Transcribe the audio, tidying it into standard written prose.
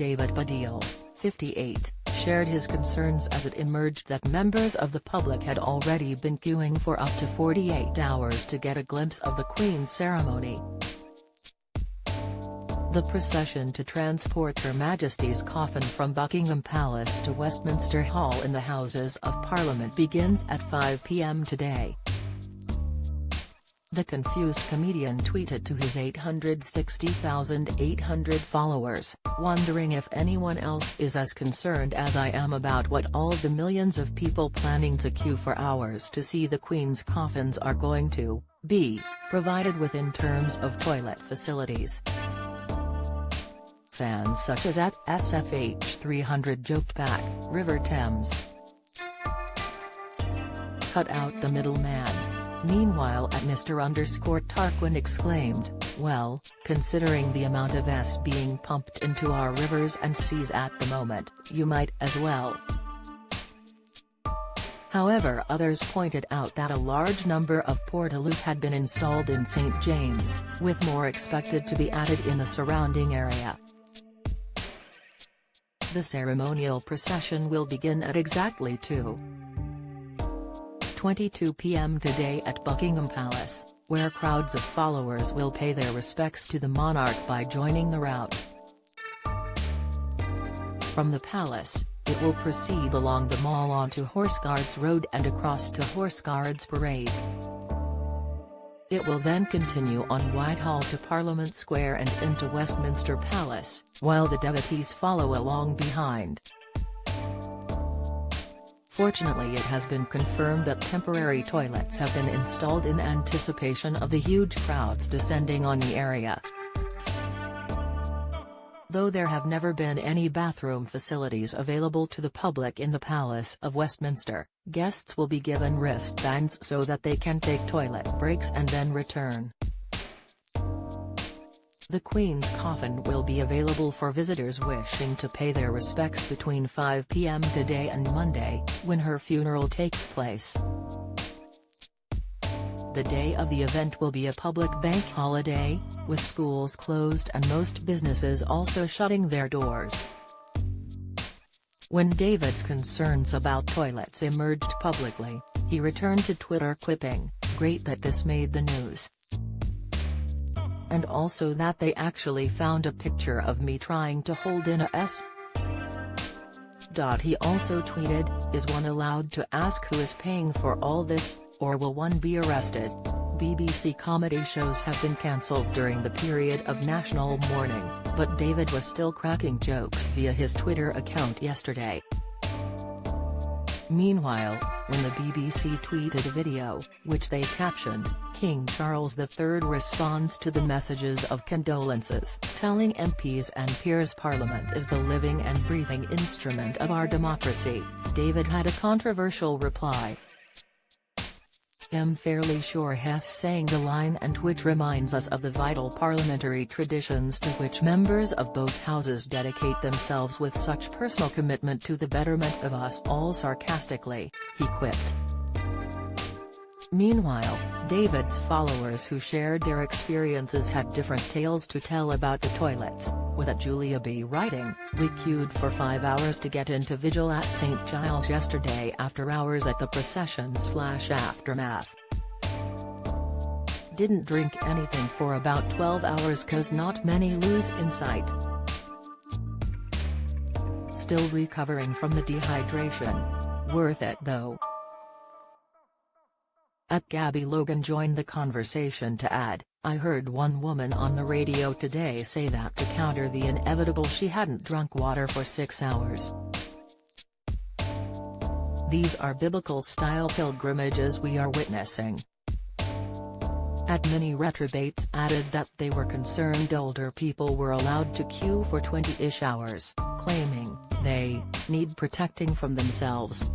David Baddiel, 58, shared his concerns as it emerged that members of the public had already been queuing for up to 48 hours to get a glimpse of the Queen's ceremony. The procession to transport Her Majesty's coffin from Buckingham Palace to Westminster Hall in the Houses of Parliament begins at 5 p.m. today. The confused comedian tweeted to his 860,800 followers, wondering if anyone else is as concerned as I am about what all the millions of people planning to queue for hours to see the Queen's coffins are going to be provided with in terms of toilet facilities. Fans such as at SFH300 joked back, River Thames. Cut out the middleman. Meanwhile at Mr_Tarquin exclaimed, well, considering the amount of S being pumped into our rivers and seas at the moment, you might as well. However, others pointed out that a large number of portaloos had been installed in St. James, with more expected to be added in the surrounding area. The procession will begin at exactly 2:22 p.m. today at Buckingham Palace, where crowds of followers will pay their respects to the monarch by joining the route. From the palace, it will proceed along the Mall onto Horseguards Road and across to Horseguards Parade. It will then continue on Whitehall to Parliament Square and into Westminster Palace, while the devotees follow along behind. Fortunately, it has been confirmed that temporary toilets have been installed in anticipation of the huge crowds descending on the area. Though there have never been any bathroom facilities available to the public in the Palace of Westminster, guests will be given wristbands so that they can take toilet breaks and then return. The Queen's coffin will be available for visitors wishing to pay their respects between 5 p.m. today and Monday, when her funeral takes place. The day of the event will be a public bank holiday, with schools closed and most businesses also shutting their doors. When David's concerns about toilets emerged publicly, he returned to Twitter quipping, "Great that this made the news. And also that they actually found a picture of me trying to hold in a S." He also tweeted, "Is one allowed to ask who is paying for all this, or will one be arrested?" BBC comedy shows have been cancelled during the period of national mourning, but David was still cracking jokes via his Twitter account yesterday. Meanwhile, when the BBC tweeted a video, which they captioned, King Charles III responds to the messages of condolences, telling MPs and peers Parliament is the living and breathing instrument of our democracy, David had a controversial reply. "I'm fairly sure Hess sang the line, and which reminds us of the vital parliamentary traditions to which members of both houses dedicate themselves with such personal commitment to the betterment of us all," sarcastically, he quipped. Meanwhile, David's followers who shared their experiences had different tales to tell about the toilets, with Julia B. writing, "We queued for 5 hours to get into vigil at St. Giles yesterday after hours at the procession/aftermath. Didn't drink anything for about 12 hours cause not many loos in sight. Still recovering from the dehydration. Worth it though." At Gabby Logan joined the conversation to add, "I heard one woman on the radio today say that to counter the inevitable she hadn't drunk water for 6 hours. These are biblical-style pilgrimages we are witnessing." At Mini Retrobates added that they were concerned older people were allowed to queue for 20-ish hours, claiming they need protecting from themselves.